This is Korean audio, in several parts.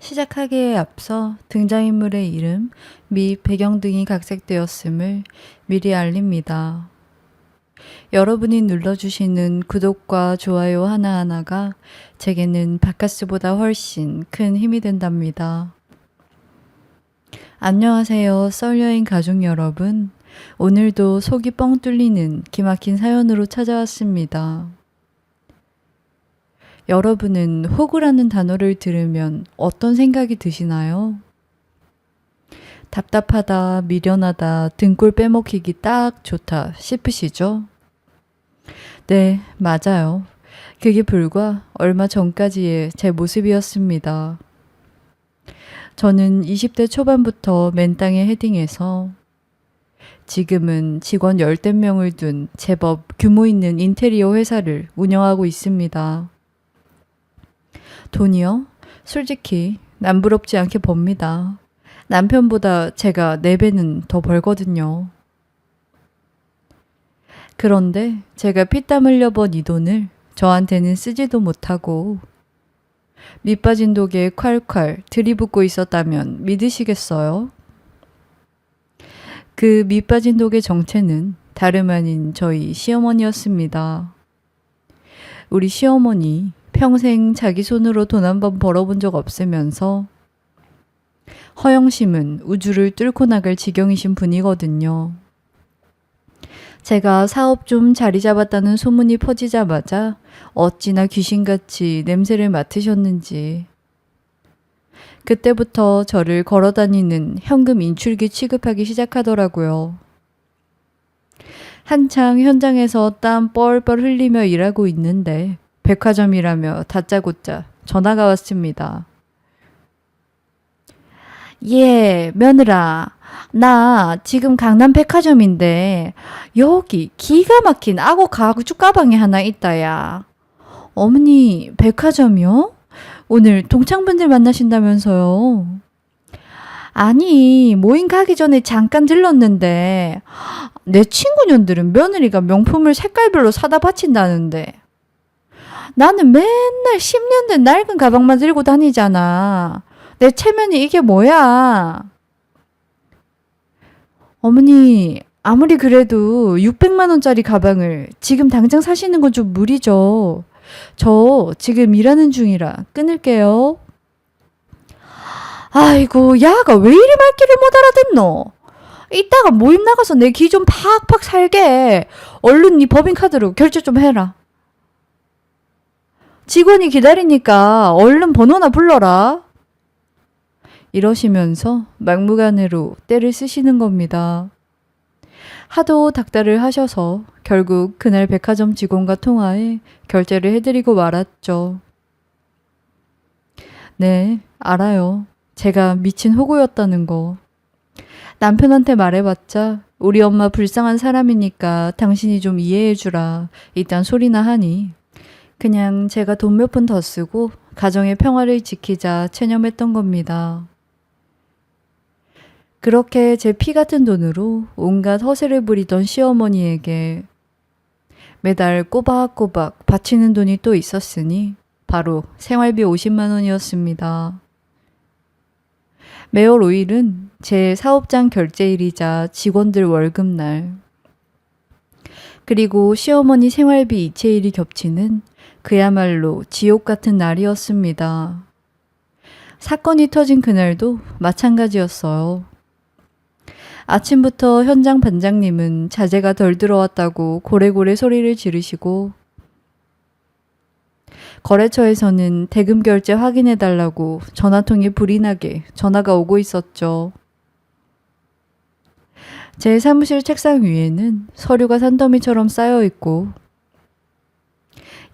시작하기에 앞서 등장인물의 이름 및 배경 등이 각색되었음을 미리 알립니다. 여러분이 눌러주시는 구독과 좋아요 하나하나가 제게는 바카스보다 훨씬 큰 힘이 된답니다. 안녕하세요, 썰여인 가족 여러분. 오늘도 속이 뻥 뚫리는 기막힌 사연으로 찾아왔습니다. 여러분은 호구라는 단어를 들으면 어떤 생각이 드시나요? 답답하다, 미련하다, 등골 빼먹히기 딱 좋다 싶으시죠? 네, 맞아요. 그게 불과 얼마 전까지의 제 모습이었습니다. 저는 20대 초반부터 맨땅에 헤딩해서 지금은 직원 열댓 명을 둔 제법 규모 있는 인테리어 회사를 운영하고 있습니다. 돈이요? 솔직히 남부럽지 않게 법니다. 남편보다 제가 4배는 더 벌거든요. 그런데 제가 피땀 흘려 번 이 돈을 저한테는 쓰지도 못하고 밑빠진 독에 콸콸 들이붓고 있었다면 믿으시겠어요? 그 밑빠진 독의 정체는 다름 아닌 저희 시어머니였습니다. 우리 시어머니 평생 자기 손으로 돈 한 번 벌어본 적 없으면서 허영심은 우주를 뚫고 나갈 지경이신 분이거든요. 제가 사업 좀 자리 잡았다는 소문이 퍼지자마자 어찌나 귀신같이 냄새를 맡으셨는지 그때부터 저를 걸어다니는 현금 인출기 취급하기 시작하더라고요. 한창 현장에서 땀 뻘뻘 흘리며 일하고 있는데 백화점이라며 다짜고짜 전화가 왔습니다. 예, 며느라. 나 지금 강남 백화점인데 여기 기가 막힌 악어 가죽 가방이 하나 있다야. 어머니, 백화점이요? 오늘 동창분들 만나신다면서요? 아니, 모임 가기 전에 잠깐 들렀는데 내 친구년들은 며느리가 명품을 색깔별로 사다 바친다는데 나는 맨날 10년 된 낡은 가방만 들고 다니잖아. 내 체면이 이게 뭐야? 어머니, 아무리 그래도 600만 원짜리 가방을 지금 당장 사시는 건 좀 무리죠. 저 지금 일하는 중이라 끊을게요. 아이고, 야가 왜 이리 말귀를 못 알아듣노? 이따가 모임 나가서 내 기 좀 팍팍 살게. 얼른 네 법인카드로 결제 좀 해라. 직원이 기다리니까 얼른 번호나 불러라. 이러시면서 막무가내로 떼를 쓰시는 겁니다. 하도 닥달을 하셔서 결국 그날 백화점 직원과 통화해 결제를 해드리고 말았죠. 네, 알아요. 제가 미친 호구였다는 거. 남편한테 말해봤자 우리 엄마 불쌍한 사람이니까 당신이 좀 이해해주라. 이딴 소리나 하니 그냥 제가 돈 몇 푼 더 쓰고 가정의 평화를 지키자 체념했던 겁니다. 그렇게 제 피 같은 돈으로 온갖 허세를 부리던 시어머니에게 매달 꼬박꼬박 바치는 돈이 또 있었으니 바로 생활비 50만 원이었습니다. 매월 5일은 제 사업장 결제일이자 직원들 월급날 그리고 시어머니 생활비 이체일이 겹치는 그야말로 지옥 같은 날이었습니다. 사건이 터진 그날도 마찬가지였어요. 아침부터 현장 반장님은 자재가 덜 들어왔다고 고래고래 소리를 지르시고 거래처에서는 대금 결제 확인해달라고 전화통에 불이 나게 전화가 오고 있었죠. 제 사무실 책상 위에는 서류가 산더미처럼 쌓여있고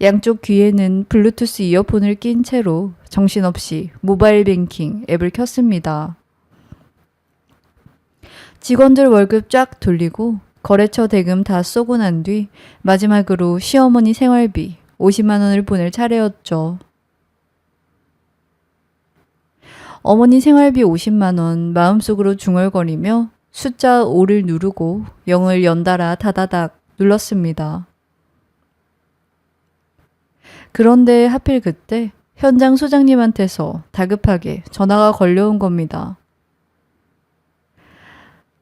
양쪽 귀에는 블루투스 이어폰을 낀 채로 정신없이 모바일 뱅킹 앱을 켰습니다. 직원들 월급 쫙 돌리고 거래처 대금 다 쏘고 난 뒤 마지막으로 시어머니 생활비 50만 원을 보낼 차례였죠. 어머니 생활비 50만 원 마음속으로 중얼거리며 숫자 5를 누르고 0을 연달아 다다닥 눌렀습니다. 그런데 하필 그때 현장 소장님한테서 다급하게 전화가 걸려온 겁니다.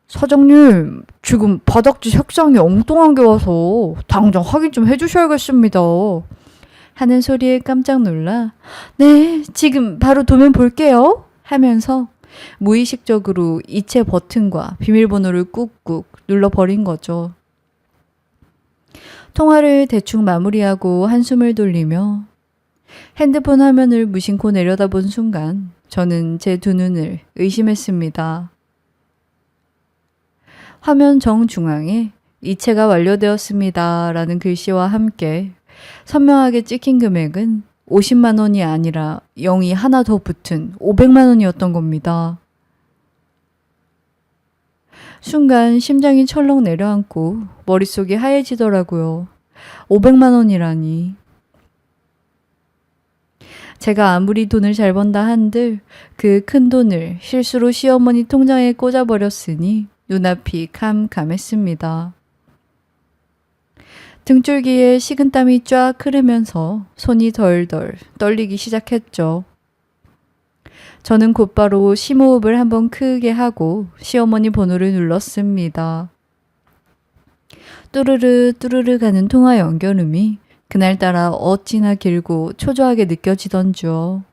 사장님, 지금 바닥지 색상이 엉뚱한 게 와서 당장 확인 좀 해주셔야겠습니다. 하는 소리에 깜짝 놀라 네, 지금 바로 도면 볼게요. 하면서 무의식적으로 이체 버튼과 비밀번호를 꾹꾹 눌러버린 거죠. 통화를 대충 마무리하고 한숨을 돌리며 핸드폰 화면을 무심코 내려다본 순간 저는 제 두 눈을 의심했습니다. 화면 정중앙에 이체가 완료되었습니다. 라는 글씨와 함께 선명하게 찍힌 금액은 50만 원이 아니라 0이 하나 더 붙은 500만 원이었던 겁니다. 순간 심장이 철렁 내려앉고 머릿속이 하얘지더라고요. 500만 원이라니. 제가 아무리 돈을 잘 번다 한들 그 큰 돈을 실수로 시어머니 통장에 꽂아버렸으니 눈앞이 캄캄했습니다. 등줄기에 식은땀이 쫙 흐르면서 손이 덜덜 떨리기 시작했죠. 저는 곧바로 심호흡을 한번 크게 하고 시어머니 번호를 눌렀습니다. 뚜르르 뚜르르 가는 통화 연결음이 그날따라 어찌나 길고 초조하게 느껴지던지요.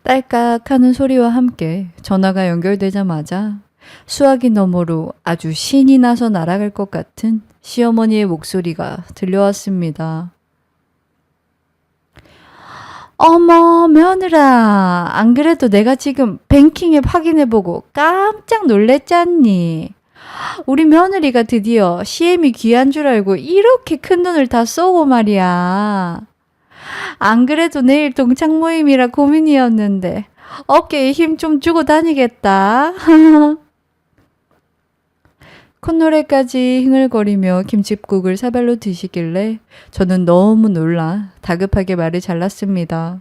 딸깍 하는 소리와 함께 전화가 연결되자마자 수화기 너머로 아주 신이 나서 날아갈 것 같은 시어머니의 목소리가 들려왔습니다. 어머 며느라, 안 그래도 내가 지금 뱅킹 앱 확인해보고 깜짝 놀랬잖니. 우리 며느리가 드디어 CM이 귀한 줄 알고 이렇게 큰 돈을 다 쏘고 말이야. 안 그래도 내일 동창 모임이라 고민이었는데 어깨에 힘 좀 주고 다니겠다. 콧노래까지 흥얼거리며 김칫국을 사발로 드시길래 저는 너무 놀라 다급하게 말을 잘랐습니다.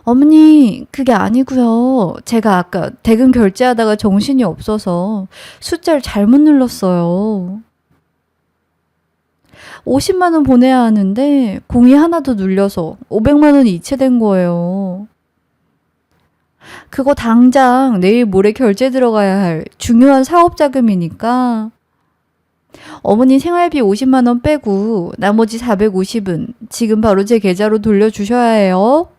어머니, 그게 아니고요. 제가 아까 대금 결제하다가 정신이 없어서 숫자를 잘못 눌렀어요. 50만 원 보내야 하는데 공이 하나 더 눌려서 500만 원이 이체된 거예요. 그거 당장 내일 모레 결제 들어가야 할 중요한 사업 자금이니까 어머니 생활비 50만 원 빼고 나머지 450은 지금 바로 제 계좌로 돌려주셔야 해요.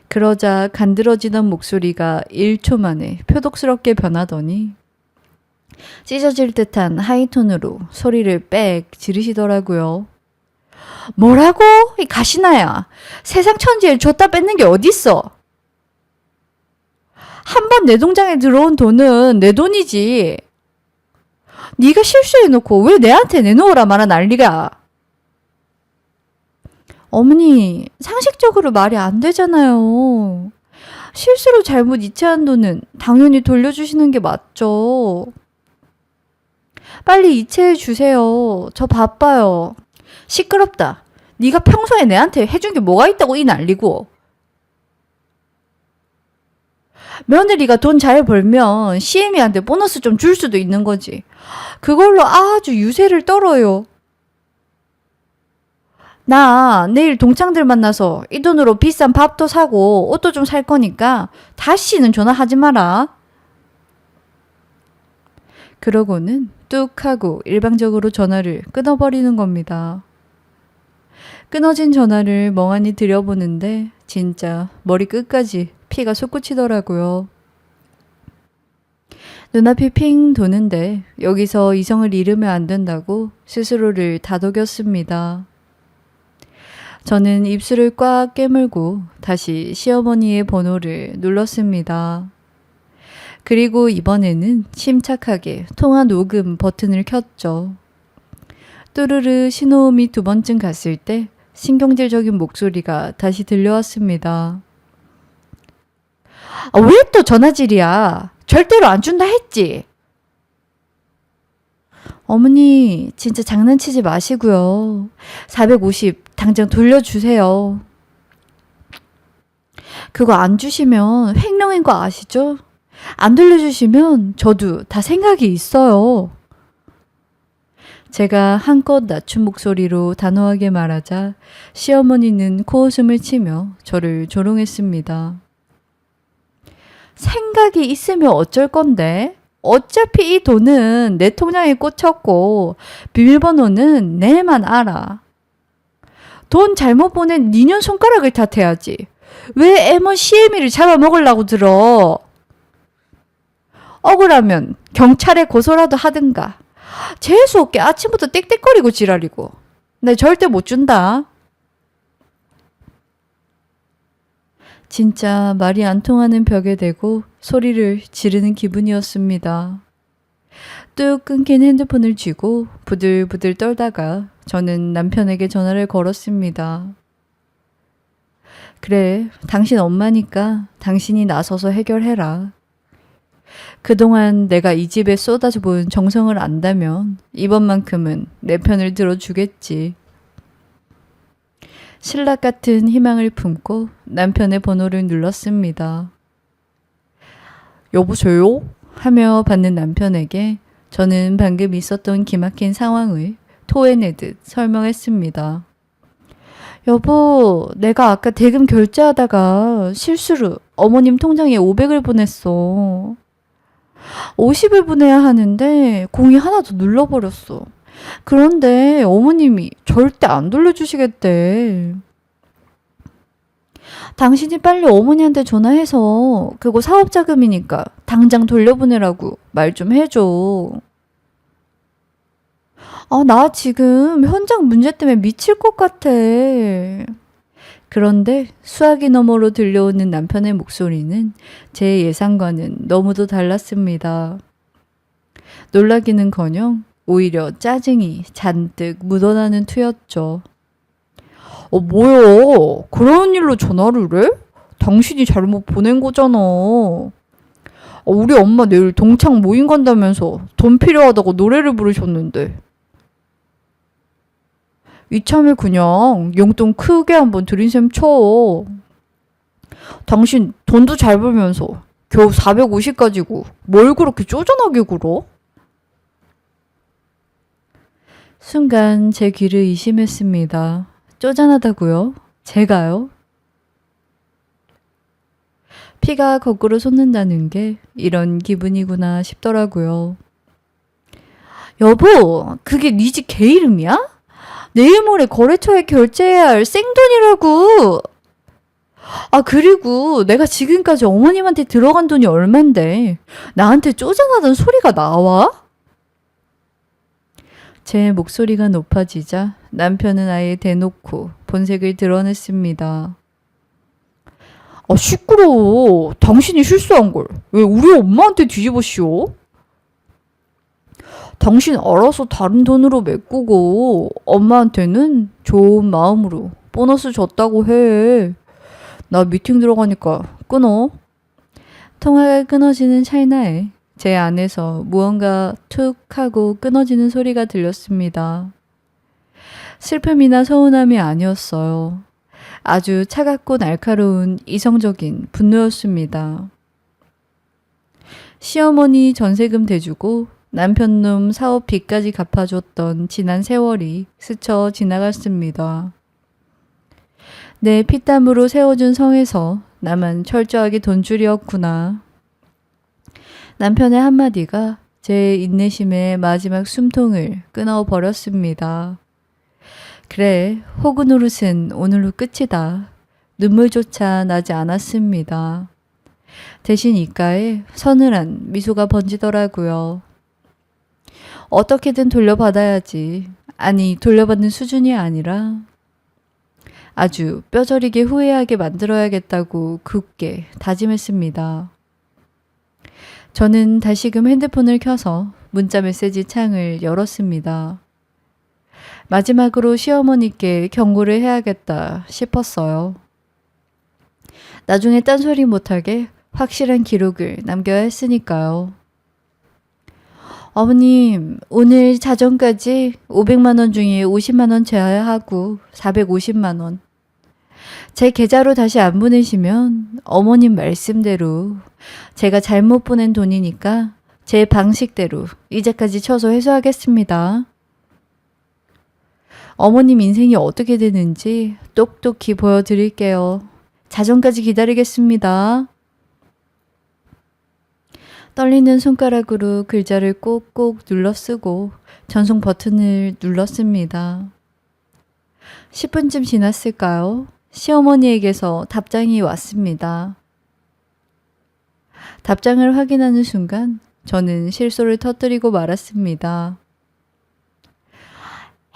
그러자 간드러지던 목소리가 1초 만에 표독스럽게 변하더니 찢어질 듯한 하이톤으로 소리를 빽 지르시더라고요. 뭐라고? 이 가시나야. 세상 천지에 줬다 뺏는 게 어딨어. 한 번 내 통장에 들어온 돈은 내 돈이지. 네가 실수해놓고 왜 내한테 내놓으라 말아 난리가. 어머니, 상식적으로 말이 안 되잖아요. 실수로 잘못 이체한 돈은 당연히 돌려주시는 게 맞죠. 빨리 이체해 주세요. 저 바빠요. 시끄럽다. 네가 평소에 내한테 해준 게 뭐가 있다고 이 난리고. 며느리가 돈 잘 벌면 CM이한테 보너스 좀 줄 수도 있는 거지. 그걸로 아주 유세를 떨어요. 나 내일 동창들 만나서 이 돈으로 비싼 밥도 사고 옷도 좀 살 거니까 다시는 전화하지 마라. 그러고는 뚝 하고 일방적으로 전화를 끊어버리는 겁니다. 끊어진 전화를 멍하니 들여보는데 진짜 머리 끝까지 피가 솟구치더라고요. 눈앞이 핑 도는데 여기서 이성을 잃으면 안 된다고 스스로를 다독였습니다. 저는 입술을 꽉 깨물고 다시 시어머니의 번호를 눌렀습니다. 그리고 이번에는 침착하게 통화 녹음 버튼을 켰죠. 뚜르르 신호음이 2번쯤 갔을 때 신경질적인 목소리가 다시 들려왔습니다. 왜 또 전화질이야? 절대로 안 준다 했지? 어머니, 진짜 장난치지 마시고요. 450 당장 돌려주세요. 그거 안 주시면 횡령인 거 아시죠? 안 돌려주시면 저도 다 생각이 있어요. 제가 한껏 낮춘 목소리로 단호하게 말하자 시어머니는 코웃음을 치며 저를 조롱했습니다. 생각이 있으면 어쩔 건데? 어차피 이 돈은 내 통장에 꽂혔고 비밀번호는 내만 알아. 돈 잘못 보낸 니년 손가락을 탓해야지. 왜 M1 CM이를 잡아먹으려고 들어? 억울하면 경찰에 고소라도 하든가. 재수없게 아침부터 땡땡거리고 지랄이고. 나 절대 못 준다. 진짜 말이 안 통하는 벽에 대고 소리를 지르는 기분이었습니다. 뚝 끊긴 핸드폰을 쥐고 부들부들 떨다가 저는 남편에게 전화를 걸었습니다. 그래, 당신 엄마니까 당신이 나서서 해결해라. 그동안 내가 이 집에 쏟아부은 정성을 안다면 이번만큼은 내 편을 들어주겠지. 신락 같은 희망을 품고 남편의 번호를 눌렀습니다. 여보세요? 하며 받는 남편에게 저는 방금 있었던 기막힌 상황을 토해내듯 설명했습니다. 여보, 내가 아까 대금 결제하다가 실수로 어머님 통장에 500을 보냈어. 50을 보내야 하는데 공이 하나 더 눌러버렸어. 그런데 어머님이 절대 안 돌려주시겠대. 당신이 빨리 어머니한테 전화해서 그거 사업자금이니까 당장 돌려보내라고 말 좀 해줘. 아, 나 지금 현장 문제 때문에 미칠 것 같아. 그런데 수화기 너머로 들려오는 남편의 목소리는 제 예상과는 너무도 달랐습니다. 놀라기는커녕 오히려 짜증이 잔뜩 묻어나는 투였죠. 뭐야? 그런 일로 전화를 해? 당신이 잘못 보낸 거잖아. 우리 엄마 내일 동창 모임 간다면서 돈 필요하다고 노래를 부르셨는데. 이참에 그냥 용돈 크게 한번 들인 셈 쳐. 당신 돈도 잘 벌면서 겨우 450 가지고 뭘 그렇게 쪼잔하게 굴어? 순간 제 귀를 의심했습니다. 쪼잔하다고요? 제가요? 피가 거꾸로 솟는다는 게 이런 기분이구나 싶더라고요. 여보, 그게 네 집 개 이름이야? 내일 모레 거래처에 결제해야 할 생돈이라고. 아, 그리고 내가 지금까지 어머님한테 들어간 돈이 얼만데 나한테 쪼잔하던 소리가 나와? 제 목소리가 높아지자 남편은 아예 대놓고 본색을 드러냈습니다. 아, 시끄러워. 당신이 실수한 걸 왜 우리 엄마한테 뒤집어씌워? 당신 알아서 다른 돈으로 메꾸고 엄마한테는 좋은 마음으로 보너스 줬다고 해. 나 미팅 들어가니까 끊어. 통화가 끊어지는 찰나에 제 안에서 무언가 툭 하고 끊어지는 소리가 들렸습니다. 슬픔이나 서운함이 아니었어요. 아주 차갑고 날카로운 이성적인 분노였습니다. 시어머니 전세금 대주고 남편놈 사업 빚까지 갚아줬던 지난 세월이 스쳐 지나갔습니다. 내 피땀으로 세워준 성에서 나만 철저하게 돈줄이었구나. 남편의 한마디가 제 인내심의 마지막 숨통을 끊어버렸습니다. 그래, 호구 노릇은 오늘로 끝이다. 눈물조차 나지 않았습니다. 대신 입가에 서늘한 미소가 번지더라고요. 어떻게든 돌려받아야지. 아니, 돌려받는 수준이 아니라 아주 뼈저리게 후회하게 만들어야겠다고 굳게 다짐했습니다. 저는 다시금 핸드폰을 켜서 문자 메시지 창을 열었습니다. 마지막으로 시어머니께 경고를 해야겠다 싶었어요. 나중에 딴소리 못하게 확실한 기록을 남겨야 했으니까요. 어머님, 오늘 자정까지 500만 원 중에 50만 원 제하하고 450만 원. 제 계좌로 다시 안 보내시면 어머님 말씀대로 제가 잘못 보낸 돈이니까 제 방식대로 이자까지 쳐서 회수하겠습니다. 어머님 인생이 어떻게 되는지 똑똑히 보여드릴게요. 자정까지 기다리겠습니다. 떨리는 손가락으로 글자를 꼭꼭 눌러 쓰고 전송 버튼을 눌렀습니다. 10분쯤 지났을까요? 시어머니에게서 답장이 왔습니다. 답장을 확인하는 순간 저는 실소를 터뜨리고 말았습니다.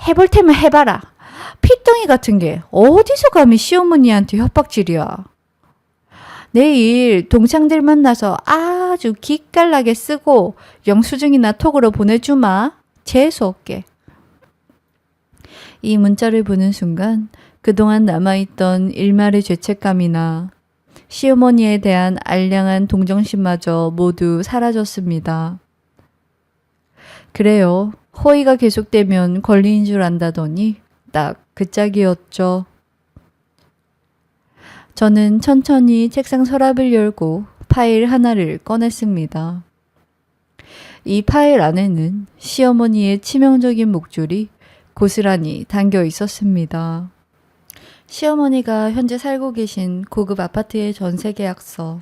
해볼 테면 해봐라. 피덩이 같은 게 어디서 감히 시어머니한테 협박질이야. 내일 동창들 만나서 아주 기깔나게 쓰고 영수증이나 톡으로 보내주마. 재수없게. 이 문자를 보는 순간 그동안 남아있던 일말의 죄책감이나 시어머니에 대한 알량한 동정심마저 모두 사라졌습니다. 그래요. 호의가 계속되면 권리인 줄 안다더니 딱 그 짝이었죠. 저는 천천히 책상 서랍을 열고 파일 하나를 꺼냈습니다. 이 파일 안에는 시어머니의 치명적인 목줄이 고스란히 담겨 있었습니다. 시어머니가 현재 살고 계신 고급 아파트의 전세 계약서.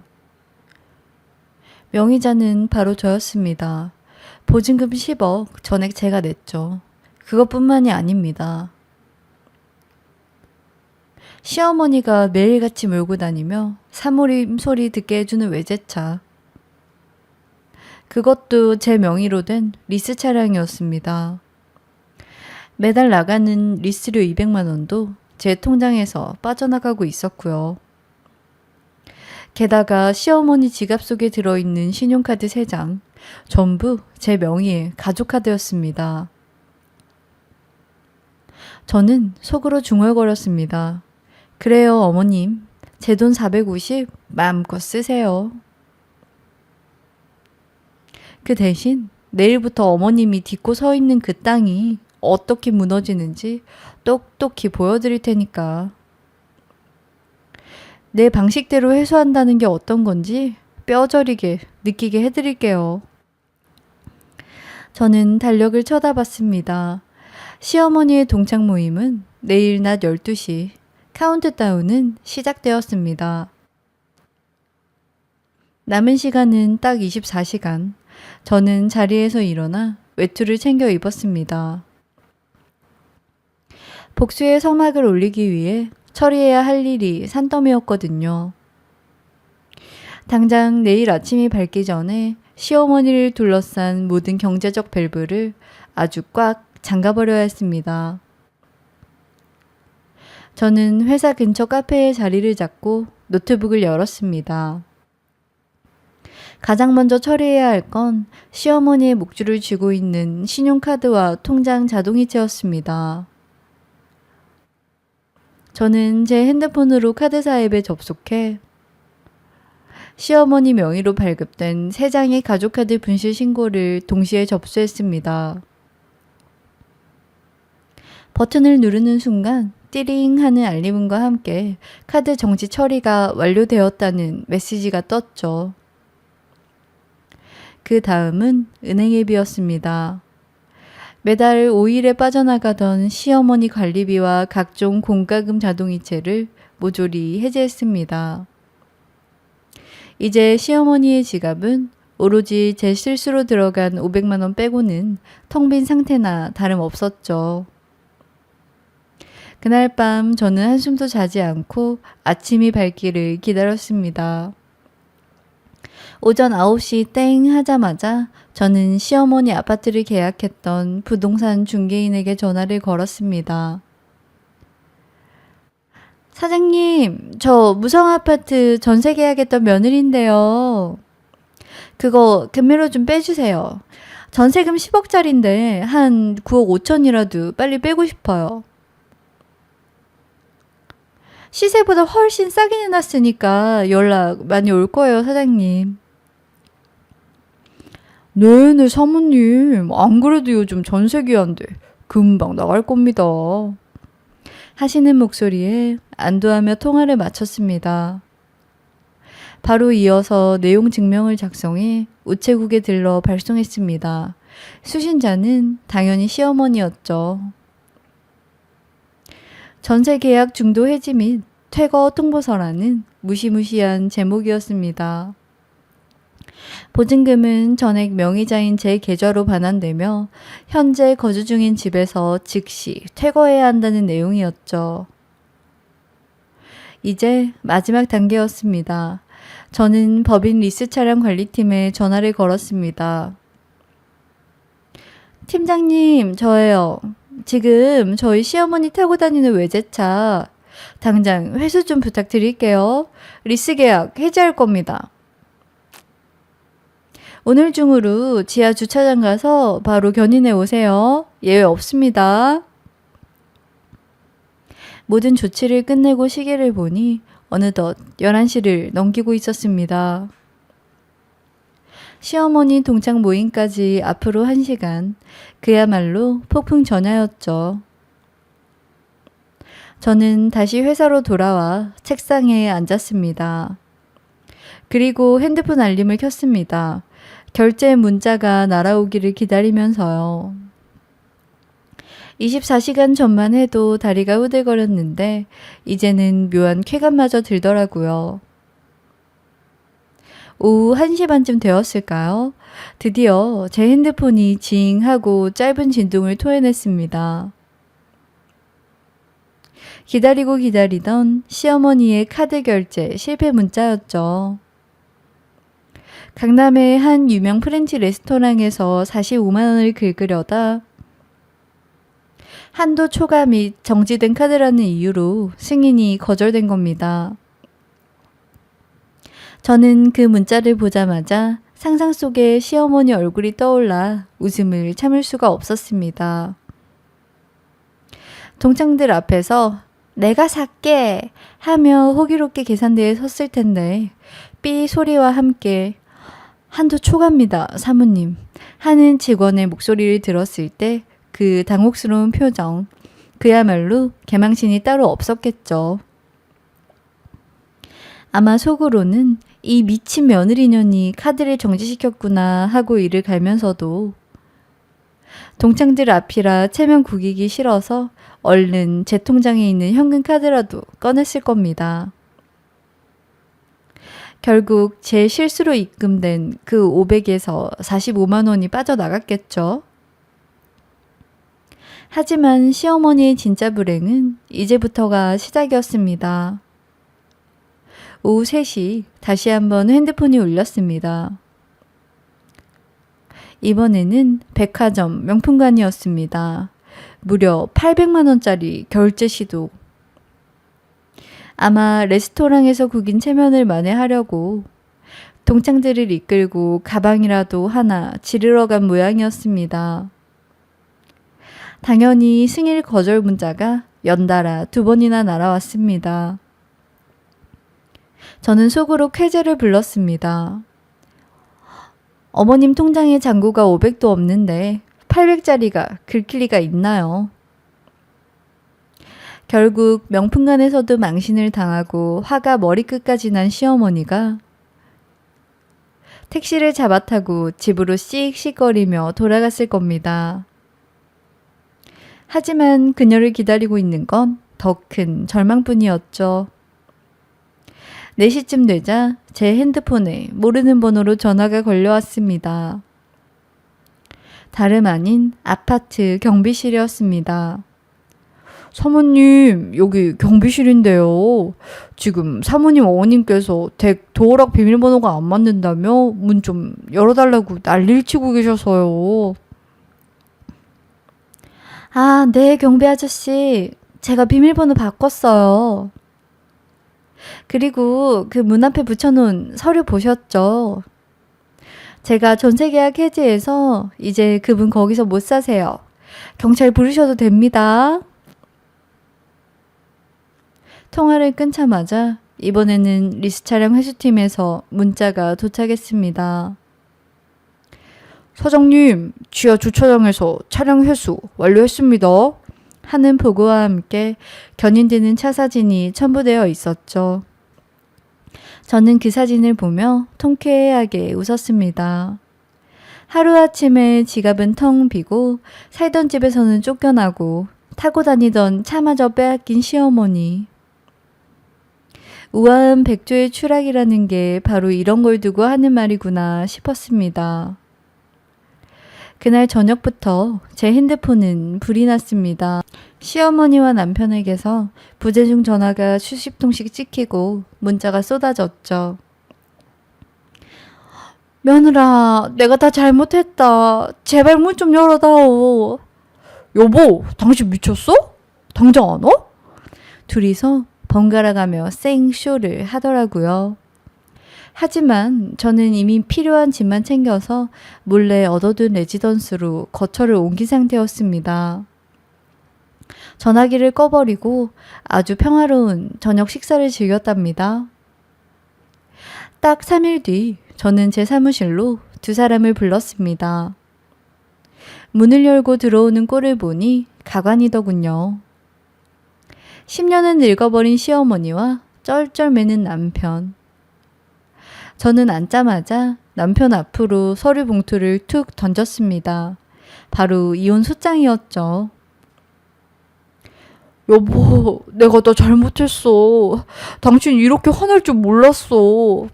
명의자는 바로 저였습니다. 보증금 10억, 전액 제가 냈죠. 그것뿐만이 아닙니다. 시어머니가 매일같이 몰고 다니며 사모림 소리 듣게 해주는 외제차. 그것도 제 명의로 된 리스 차량이었습니다. 매달 나가는 리스료 200만 원도 제 통장에서 빠져나가고 있었고요. 게다가 시어머니 지갑 속에 들어있는 신용카드 3장, 전부 제 명의의 가족카드였습니다. 저는 속으로 중얼거렸습니다. 그래요, 어머님. 제 돈 450 마음껏 쓰세요. 그 대신 내일부터 어머님이 딛고 서 있는 그 땅이 어떻게 무너지는지 똑똑히 보여드릴 테니까. 내 방식대로 회수한다는 게 어떤 건지 뼈저리게 느끼게 해드릴게요. 저는 달력을 쳐다봤습니다. 시어머니의 동창 모임은 내일 낮 12시, 카운트다운은 시작되었습니다. 남은 시간은 딱 24시간. 저는 자리에서 일어나 외투를 챙겨 입었습니다. 복수의 서막을 올리기 위해 처리해야 할 일이 산더미였거든요. 당장 내일 아침이 밝기 전에 시어머니를 둘러싼 모든 경제적 밸브를 아주 꽉 잠가버려야 했습니다. 저는 회사 근처 카페에 자리를 잡고 노트북을 열었습니다. 가장 먼저 처리해야 할 건 시어머니의 목줄을 쥐고 있는 신용카드와 통장 자동이체였습니다. 저는 제 핸드폰으로 카드사 앱에 접속해 시어머니 명의로 발급된 3장의 가족카드 분실 신고를 동시에 접수했습니다. 버튼을 누르는 순간 띠링 하는 알림음과 함께 카드 정지 처리가 완료되었다는 메시지가 떴죠. 그 다음은 은행 앱이었습니다. 매달 5일에 빠져나가던 시어머니 관리비와 각종 공과금 자동이체를 모조리 해제했습니다. 이제 시어머니의 지갑은 오로지 제 실수로 들어간 500만 원 빼고는 텅 빈 상태나 다름없었죠. 그날 밤 저는 한숨도 자지 않고 아침이 밝기를 기다렸습니다. 오전 9시 땡 하자마자 저는 시어머니 아파트를 계약했던 부동산 중개인에게 전화를 걸었습니다. 사장님, 저 무성아파트 전세 계약했던 며느리인데요. 그거 금매로 좀 빼주세요. 전세금 10억짜리인데 한 9억 5천이라도 빨리 빼고 싶어요. 시세보다 훨씬 싸게 내놨으니까 연락 많이 올 거예요, 사장님. 네네, 사모님. 안 그래도 요즘 전세 기한데 금방 나갈 겁니다. 하시는 목소리에 안도하며 통화를 마쳤습니다. 바로 이어서 내용 증명을 작성해 우체국에 들러 발송했습니다. 수신자는 당연히 시어머니였죠. 전세 계약 중도 해지 및 퇴거 통보서라는 무시무시한 제목이었습니다. 보증금은 전액 명의자인 제 계좌로 반환되며 현재 거주 중인 집에서 즉시 퇴거해야 한다는 내용이었죠. 이제 마지막 단계였습니다. 저는 법인 리스 차량 관리팀에 전화를 걸었습니다. 팀장님, 저예요. 지금 저희 시어머니 타고 다니는 외제차 당장 회수 좀 부탁드릴게요. 리스 계약 해지할 겁니다. 오늘 중으로 지하 주차장 가서 바로 견인해 오세요. 예외 없습니다. 모든 조치를 끝내고 시계를 보니 어느덧 11시를 넘기고 있었습니다. 시어머니 동창 모임까지 앞으로 1시간, 그야말로 폭풍 전야였죠. 저는 다시 회사로 돌아와 책상에 앉았습니다. 그리고 핸드폰 알림을 켰습니다. 결제 문자가 날아오기를 기다리면서요. 24시간 전만 해도 다리가 후들거렸는데 이제는 묘한 쾌감마저 들더라고요. 오후 1시 반쯤 되었을까요? 드디어 제 핸드폰이 징 하고 짧은 진동을 토해냈습니다. 기다리고 기다리던 시어머니의 카드 결제 실패 문자였죠. 강남의 한 유명 프렌치 레스토랑에서 45만 원을 긁으려다 한도 초과 및 정지된 카드라는 이유로 승인이 거절된 겁니다. 저는 그 문자를 보자마자 상상 속에 시어머니 얼굴이 떠올라 웃음을 참을 수가 없었습니다. 동창들 앞에서 내가 살게 하며 호기롭게 계산대에 섰을 텐데 삐 소리와 함께 한도 초과입니다, 사모님 하는 직원의 목소리를 들었을 때 그 당혹스러운 표정, 그야말로 개망신이 따로 없었겠죠. 아마 속으로는 이 미친 며느리년이 카드를 정지시켰구나 하고 이를 갈면서도 동창들 앞이라 체면 구기기 싫어서 얼른 제 통장에 있는 현금 카드라도 꺼냈을 겁니다. 결국 제 실수로 입금된 그 500에서 45만 원이 빠져나갔겠죠. 하지만 시어머니의 진짜 불행은 이제부터가 시작이었습니다. 오후 3시 다시 한번 핸드폰이 울렸습니다. 이번에는 백화점 명품관이었습니다. 무려 800만 원짜리 결제 시도. 아마 레스토랑에서 구긴 체면을 만회하려고 동창들을 이끌고 가방이라도 하나 지르러 간 모양이었습니다. 당연히 승인 거절 문자가 연달아 2번이나 날아왔습니다. 저는 속으로 쾌재를 불렀습니다. 어머님 통장에 잔고가 500도 없는데 800짜리가 긁힐 리가 있나요? 결국 명품관에서도 망신을 당하고 화가 머리끝까지 난 시어머니가 택시를 잡아타고 집으로 씩씩거리며 돌아갔을 겁니다. 하지만 그녀를 기다리고 있는 건 더 큰 절망뿐이었죠. 4시쯤 되자 제 핸드폰에 모르는 번호로 전화가 걸려왔습니다. 다름 아닌 아파트 경비실이었습니다. 사모님, 여기 경비실인데요. 지금 사모님 어머님께서 댁 도어락 비밀번호가 안 맞는다며 문 좀 열어달라고 난리를 치고 계셔서요. 아, 네, 경비 아저씨. 제가 비밀번호 바꿨어요. 그리고 그 문 앞에 붙여놓은 서류 보셨죠? 제가 전세계약 해지해서 이제 그분 거기서 못 사세요. 경찰 부르셔도 됩니다. 통화를 끊자마자 이번에는 리스 차량 회수팀에서 문자가 도착했습니다. 사장님, 지하 주차장에서 차량 회수 완료했습니다. 하는 보고와 함께 견인되는 차 사진이 첨부되어 있었죠. 저는 그 사진을 보며 통쾌하게 웃었습니다. 하루아침에 지갑은 텅 비고 살던 집에서는 쫓겨나고 타고 다니던 차마저 빼앗긴 시어머니. 우아한 백조의 추락이라는 게 바로 이런 걸 두고 하는 말이구나 싶었습니다. 그날 저녁부터 제 핸드폰은 불이 났습니다. 시어머니와 남편에게서 부재중 전화가 수십 통씩 찍히고 문자가 쏟아졌죠. 며느라, 내가 다 잘못했다. 제발 문 좀 열어다오. 여보, 당신 미쳤어? 당장 안 와? 둘이서 번갈아가며 생쇼를 하더라고요. 하지만 저는 이미 필요한 짐만 챙겨서 몰래 얻어둔 레지던스로 거처를 옮긴 상태였습니다. 전화기를 꺼버리고 아주 평화로운 저녁 식사를 즐겼답니다. 딱 3일 뒤 저는 제 사무실로 두 사람을 불렀습니다. 문을 열고 들어오는 꼴을 보니 가관이더군요. 10년은 늙어버린 시어머니와 쩔쩔매는 남편. 저는 앉자마자 남편 앞으로 서류 봉투를 툭 던졌습니다. 바로 이혼 소장이었죠. 여보, 내가 다 잘못했어. 당신 이렇게 화날 줄 몰랐어.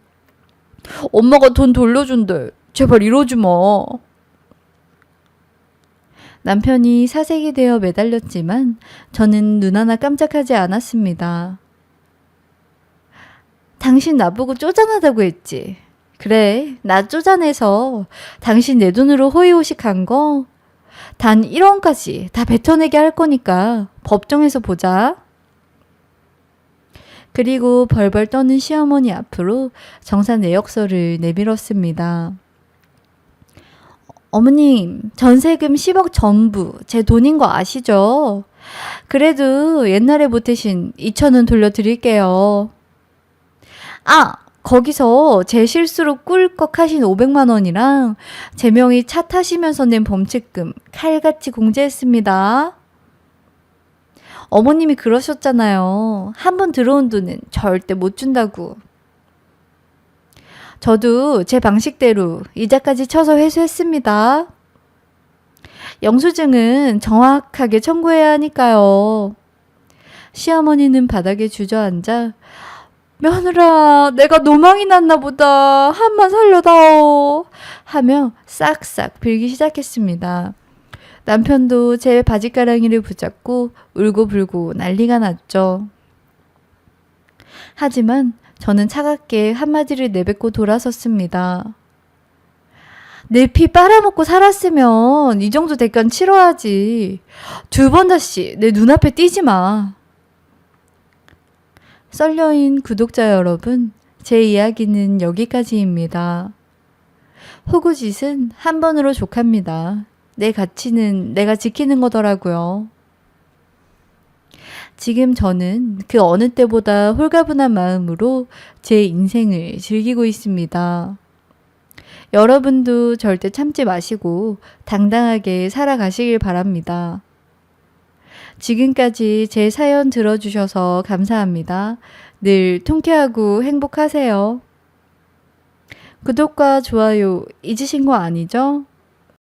엄마가 돈 돌려준대. 제발 이러지 마. 남편이 사색이 되어 매달렸지만 저는 눈 하나 깜짝하지 않았습니다. 당신 나보고 쪼잔하다고 했지. 그래, 나 쪼잔해서 당신 내 돈으로 호의호식한 거 단 1원까지 다 뱉어내게 할 거니까 법정에서 보자. 그리고 벌벌 떠는 시어머니 앞으로 정산 내역서를 내밀었습니다. 어머님, 전세금 10억 전부 제 돈인 거 아시죠? 그래도 옛날에 보태신 2천원 돌려드릴게요. 아! 거기서 제 실수로 꿀꺽 하신 500만 원이랑 제 명의 차 타시면서 낸 범칙금 칼같이 공제했습니다. 어머님이 그러셨잖아요. 한 번 들어온 돈은 절대 못 준다고. 저도 제 방식대로 이자까지 쳐서 회수했습니다. 영수증은 정확하게 청구해야 하니까요. 시어머니는 바닥에 주저앉아 며느라, 내가 노망이 났나 보다. 한번 살려다오. 하며 싹싹 빌기 시작했습니다. 남편도 제 바지가랑이를 붙잡고 울고불고 난리가 났죠. 하지만 저는 차갑게 한마디를 내뱉고 돌아섰습니다. 내 피 빨아먹고 살았으면 이 정도 대가는 치러야지. 2번 다시 내 눈앞에 띄지 마. 썰려인 구독자 여러분, 제 이야기는 여기까지입니다. 호구짓은 한 번으로 족합니다. 내 가치는 내가 지키는 거더라고요. 지금 저는 그 어느 때보다 홀가분한 마음으로 제 인생을 즐기고 있습니다. 여러분도 절대 참지 마시고 당당하게 살아가시길 바랍니다. 지금까지 제 사연 들어주셔서 감사합니다. 늘 통쾌하고 행복하세요. 구독과 좋아요 잊으신 거 아니죠?